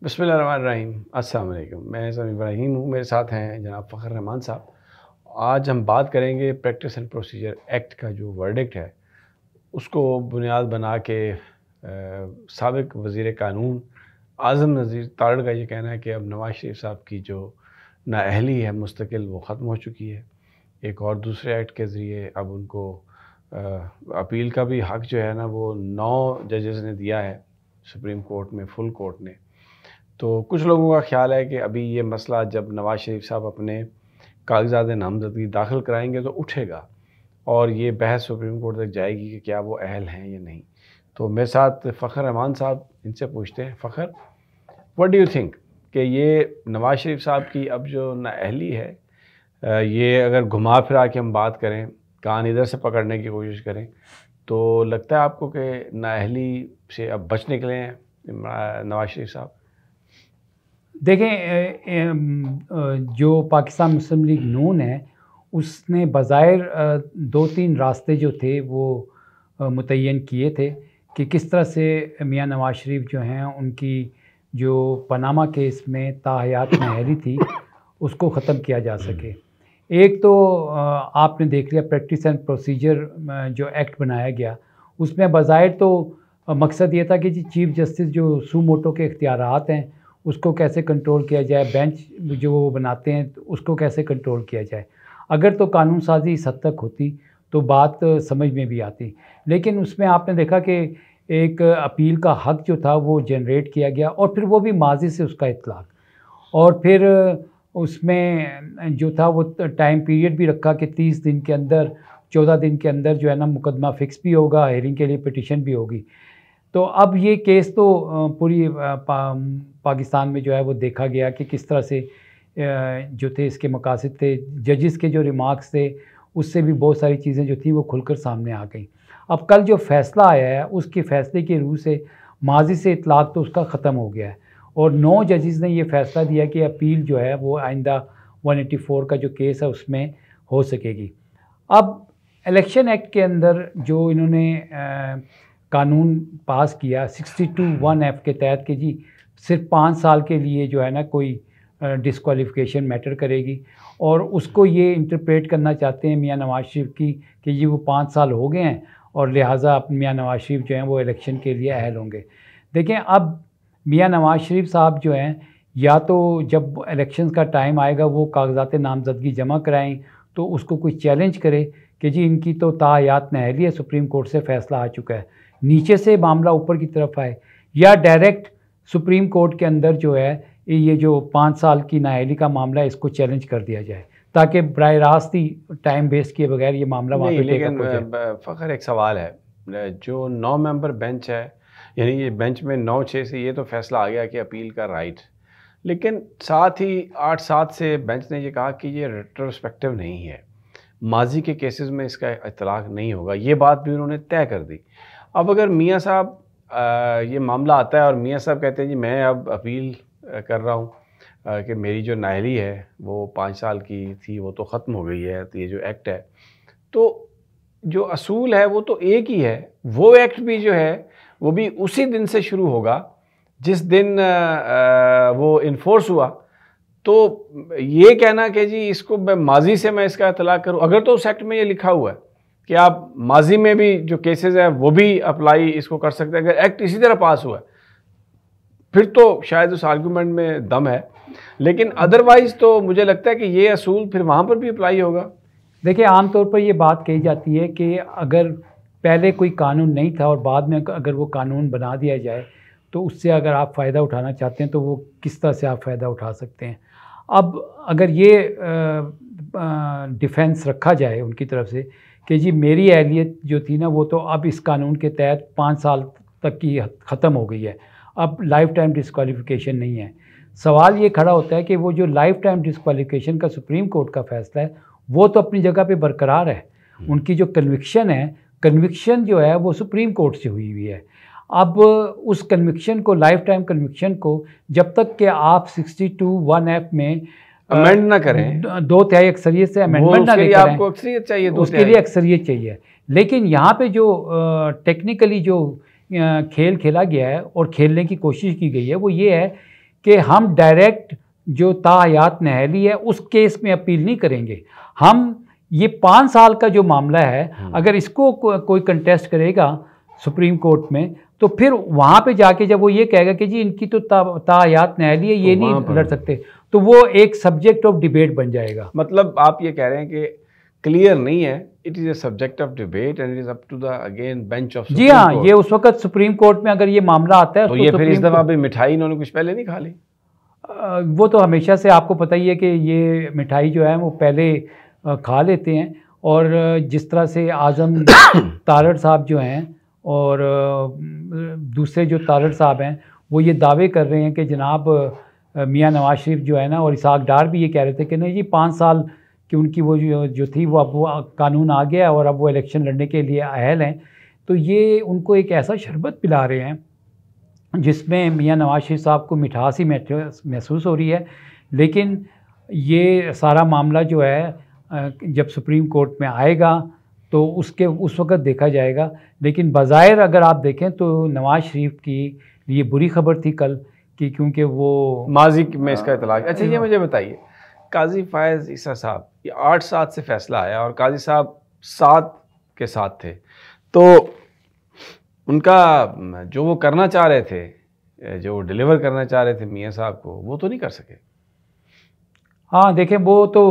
बिस्मिल्लाहिर्रहमानिर्रहीम। अस्सलाम वालेकुम। मैं समी इब्राहिम हूँ, मेरे साथ हैं जनाब फ़खर रहमान साहब। आज हम बात करेंगे प्रैक्टिस एंड प्रोसीजर एक्ट का जो वर्डिक्ट है, उसको बुनियाद बना के साबिक़ वज़ीर कानून आज़म नज़ीर तारड़ का ये कहना है कि अब नवाज़ शरीफ साहब की जो नाअहली है मुस्तकिल, वो ख़त्म हो चुकी है। एक और दूसरे एक्ट के ज़रिए अब उनको अपील का भी हक़ जो है ना, वो 9 जजेस ने दिया है सुप्रीम कोर्ट में, फुल कोर्ट ने। तो कुछ लोगों का ख़्याल है कि अभी ये मसला जब नवाज़ शरीफ साहब अपने कागज़ात नामज़दगी दाखिल कराएंगे तो उठेगा और ये बहस सुप्रीम कोर्ट तक जाएगी कि क्या वो अहल हैं या नहीं। तो मेरे साथ फ़खर रहमान साहब, इनसे पूछते हैं। Fakhar, what do you think कि ये नवाज़ शरीफ साहब की अब जो नाअहली है, ये अगर घुमा फिरा के हम बात करें, कान इधर से पकड़ने की कोशिश करें, तो लगता है आपको कि नाअहली से अब बच निकले हैं नवाज़ शरीफ साहब? देखें, जो पाकिस्तान मुस्लिम लीग नून है, उसने बज़ाहिर 2-3 रास्ते जो थे वो मुतय्यन किए थे कि किस तरह से मियां नवाज़ शरीफ जो हैं, उनकी जो पनामा केस में ताहयात नाअहली थी, उसको ख़त्म किया जा सके। एक तो आपने देख लिया प्रैक्टिस एंड प्रोसीजर जो एक्ट बनाया गया, उसमें बज़ाहिर तो मकसद ये था कि चीफ़ जस्टिस जो सू मोटो के इख्तियारात हैं, उसको कैसे कंट्रोल किया जाए, बेंच जो वो बनाते हैं तो उसको कैसे कंट्रोल किया जाए। अगर तो कानून साज़ी इस हद तक होती तो बात समझ में भी आती, लेकिन उसमें आपने देखा कि एक अपील का हक़ जो था वो जनरेट किया गया और फिर वो भी माज़ी से उसका इत्लाक़, और फिर उसमें जो था वो टाइम पीरियड भी रखा कि 30 दिन के अंदर, 14 दिन के अंदर जो है ना मुकदमा फ़िक्स भी होगा, हेयरिंग के लिए पिटीशन भी होगी। तो अब ये केस तो पूरी पाकिस्तान में जो है वो देखा गया कि किस तरह से जो थे इसके मकासद थे, जजेस के जो रिमार्क्स थे, उससे भी बहुत सारी चीज़ें जो थी वो खुलकर सामने आ गई। अब कल जो फ़ैसला आया है, उसके फ़ैसले की रूह से माज़ी से इत्लाक़ तो उसका ख़त्म हो गया है और 9 जजेस ने ये फ़ैसला दिया कि अपील जो है वो आइंदा 184 का जो केस है उसमें हो सकेगी। अब इलेक्शन एक्ट के अंदर जो इन्होंने कानून पास किया 62(1)(f) के तहत कि जी सिर्फ 5 साल के लिए जो है ना कोई डिस्क्वालिफ़िकेशन मैटर करेगी, और उसको ये इंटरप्रेट करना चाहते हैं मियां नवाज़ शरीफ की कि जी वो 5 साल हो गए हैं और लिहाजा मियां नवाज़ शरीफ जो हैं वो इलेक्शन के लिए अहल होंगे। देखें, अब मियां नवाज़ शरीफ साहब जो हैं, या तो जब इलेक्शंस का टाइम आएगा वो कागज़ात नामज़दगी जमा कराएँ तो उसको कोई चैलेंज करे कि जी इनकी तो ताहयात नाअहली है, सुप्रीम कोर्ट से फ़ैसला आ चुका है, नीचे से मामला ऊपर की तरफ आए, या डायरेक्ट सुप्रीम कोर्ट के अंदर जो है ये जो 5 साल की नाअहली का मामला है इसको चैलेंज कर दिया जाए, ताकि बराह रास्त ही टाइम वेस्ट किए बगैर ये मामला वहाँ पे टेकअप हो जाए। फ़खर, एक सवाल है, जो 9 मेंबर बेंच है, यानी ये बेंच में 9-6 से ये तो फ़ैसला आ गया कि अपील का राइट, लेकिन साथ ही 8-7 से बेंच ने ये कहा कि ये रेट्रोस्पेक्टिव नहीं है, माजी के केसेस में इसका इतलाक़ नहीं होगा, ये बात भी उन्होंने तय कर दी। अब अगर मियाँ साहब ये मामला आता है और मियाँ साहब कहते हैं जी मैं अब अपील कर रहा हूँ कि मेरी जो नाअहली है वो 5 साल की थी, वो तो ख़त्म हो गई है, तो ये जो एक्ट है, तो जो असूल है वो तो एक ही है, वो एक्ट भी जो है वो भी उसी दिन से शुरू होगा जिस दिन वो इन्फोर्स हुआ। तो ये कहना कि जी इसको माजी से मैं इसका इतलाक़ करूँ, अगर तो उस एक्ट में ये लिखा हुआ है कि आप माजी में भी जो केसेस हैं वो भी अप्लाई इसको कर सकते हैं, अगर एक्ट इसी तरह पास हुआ है फिर तो शायद उस आर्गूमेंट में दम है, लेकिन अदरवाइज़ तो मुझे लगता है कि ये असूल फिर वहाँ पर भी अप्लाई होगा। देखिए, आम तौर पर ये बात कही जाती है कि अगर पहले कोई कानून नहीं था और बाद में अगर वो कानून बना दिया जाए तो उससे अगर आप फ़ायदा उठाना चाहते हैं तो वो किस तरह से आप फ़ायदा उठा सकते हैं। अब अगर ये डिफेंस रखा जाए उनकी तरफ से कि जी मेरी अहलियत जो थी ना वो तो अब इस कानून के तहत 5 साल तक की ख़त्म हो गई है, अब लाइफ टाइम डिस्क्वालिफ़िकेशन नहीं है। सवाल ये खड़ा होता है कि वो जो लाइफ टाइम डिस्क्वालिफ़िकेशन का सुप्रीम कोर्ट का फ़ैसला है वो तो अपनी जगह पे बरकरार है, उनकी जो कन्विक्शन है, कन्विक्शन जो है वो सुप्रीम कोर्ट से हुई है। अब उस कन्विक्शन को, लाइफ टाइम कन्विक्शन को, जब तक कि आप 62(1)(f) में अमेंड ना करें, 2/3 अक्सरियत से अमेंडमेंट ना लेकर आएं, आपको अक्सरियत चाहिए, उसके लिए अक्सरियत चाहिए। लेकिन यहाँ पे जो टेक्निकली जो खेल खेला गया है और खेलने की कोशिश की गई है वो ये है कि हम डायरेक्ट जो ताहयात नहली है उस केस में अपील नहीं करेंगे। हम ये 5 साल का जो मामला है, अगर इसको कोई कंटेस्ट करेगा सुप्रीम कोर्ट में, तो फिर वहाँ पे जाके जब वो ये कहेगा कि जी इनकी तो ताहयात नहली है, ये तो नहीं लड़ सकते, तो वो एक सब्जेक्ट ऑफ डिबेट बन जाएगा। मतलब आप ये कह रहे हैं कि क्लियर नहीं है, it is a subject of debate and it is up to the again bench of. जी हाँ, ये उस वक्त सुप्रीम कोर्ट में अगर ये मामला आता है तो ये फिर इस दफ़ा भी मिठाई इन्होंने कुछ पहले नहीं खा ली? वो तो हमेशा से आपको पता ही है कि ये मिठाई जो है वो पहले खा लेते हैं। और जिस तरह से आज़म तारड़ साहब जो हैं और दूसरे जो तारड़ साहब हैं वो ये दावे कर रहे हैं कि जनाब मियां नवाज शरीफ जो है ना, और इसहाक डार भी ये कह रहे थे कि नहीं जी 5 साल की उनकी वो जो थी वो अब वो कानून आ गया और अब वो इलेक्शन लड़ने के लिए अहल हैं। तो ये उनको एक ऐसा शरबत पिला रहे हैं जिसमें मियां नवाज शरीफ साहब को मिठास ही महसूस हो रही है। लेकिन ये सारा मामला जो है जब सुप्रीम कोर्ट में आएगा तो उस वक़्त देखा जाएगा। लेकिन बज़ाहिर अगर आप देखें तो नवाज शरीफ की ये बुरी खबर थी कल कि क्योंकि वो माजी में इसका इतलाक़। अच्छा ये मुझे बताइए, काजी फ़ायज़ ईसा साहब, ये 8-7 से फ़ैसला आया और काजी साहब 7 के साथ थे, तो उनका जो वो करना चाह रहे थे, जो डिलीवर करना चाह रहे थे मियाँ साहब को, वो तो नहीं कर सके। हाँ देखें, वो तो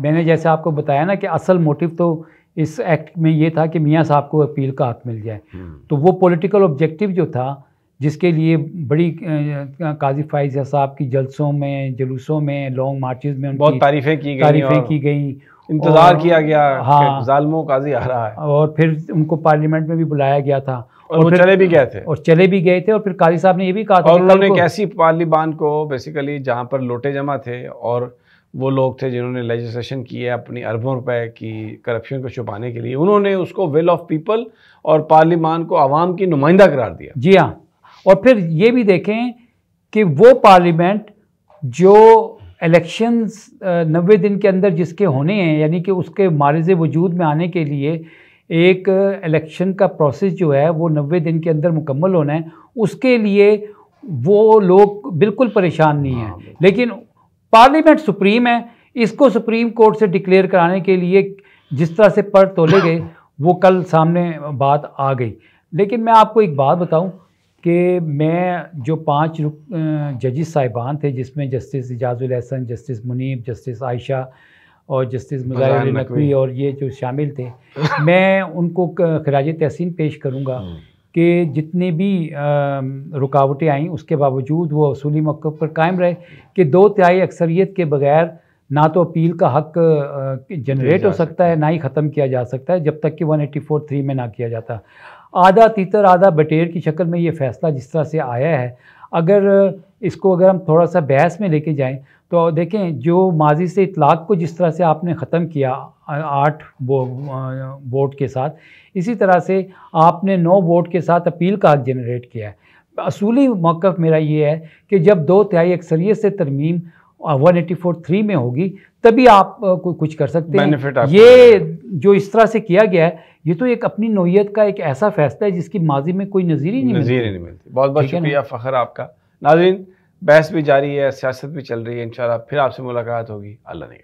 मैंने जैसे आपको बताया ना कि असल मोटिव तो इस एक्ट में ये था कि मियाँ साहब को अपील का हक मिल जाए। तो वो पॉलिटिकल ऑब्जेक्टिव जो था जिसके लिए बड़ी काजी फ़ायज़ साहब की जलसों में, जुलूसों में, लॉन्ग मार्चेस में बहुत तारीफ़ें की गई, इंतज़ार किया गया। हाँ, ज़ालिमों काजी आ रहा है। और फिर उनको पार्लियामेंट में भी बुलाया गया था और वो चले भी गए थे। और फिर काजी साहब ने ये भी कहा था और उन्होंने कैसी पार्लियामान को बेसिकली जहाँ पर लोटे जमा थे और वो लोग थे जिन्होंने लेजिस्लेशन की है अपनी अरबों रुपए की करप्शन को छुपाने के लिए, उन्होंने उसको विल ऑफ पीपल और पार्लियामान को आवाम की नुमाइंदा करार दिया। जी हाँ, और फिर ये भी देखें कि वो पार्लियामेंट जो इलेक्शंस 90 दिन के अंदर जिसके होने हैं, यानी कि उसके मारिज़े वजूद में आने के लिए एक इलेक्शन का प्रोसेस जो है वो 90 दिन के अंदर मुकम्मल होना है, उसके लिए वो लोग बिल्कुल परेशान नहीं हैं। लेकिन पार्लियामेंट सुप्रीम है, इसको सुप्रीम कोर्ट से डिक्लेयर कराने के लिए जिस तरह से पर तोले गए वो कल सामने बात आ गई। लेकिन मैं आपको एक बात बताऊं कि मैं जो 5 जजिस साहिबान थे जिसमें justice Ijazul Ahsan, justice Munib, justice Ayesha और जस्टिस मुज़ाहिर नकवी और ये जो शामिल थे, मैं उनको खराज तहसीन पेश करूँगा कि जितनी भी रुकावटें आईं उसके बावजूद वो असूली मौक़िफ़ पर कायम रहे कि 2/3 अक्सरियत के बगैर ना तो अपील का हक जनरेट हो सकता है, ना ही ख़त्म किया जा सकता है जब तक कि 184(3) में ना किया जाता। आधा तीतर आधा बटेर की शक्ल में ये फ़ैसला जिस तरह से आया है, अगर इसको अगर हम थोड़ा सा बहस में लेके जाएं तो देखें जो माजी से इतलाक़ को जिस तरह से आपने ख़त्म किया 8 वोट के साथ, इसी तरह से आपने 9 वोट के साथ अपील का हक जनरेट किया है। असूली मौक़िफ़ मेरा ये है कि जब 2/3 अक्सरियत से तरमीम 184(3) में होगी तभी आप कुछ कर सकते हैं। ये जो इस तरह से किया गया है ये तो एक अपनी नौइयत का एक ऐसा फ़ैसला है जिसकी माजी में कोई नज़ीर ही नहीं मिलती। बहुत बहुत शुक्रिया फ़खर आपका। नाज़रीन, बहस भी जारी है, सियासत भी चल रही है, इंशाल्लाह फिर आपसे मुलाकात होगी। अल्लाह ने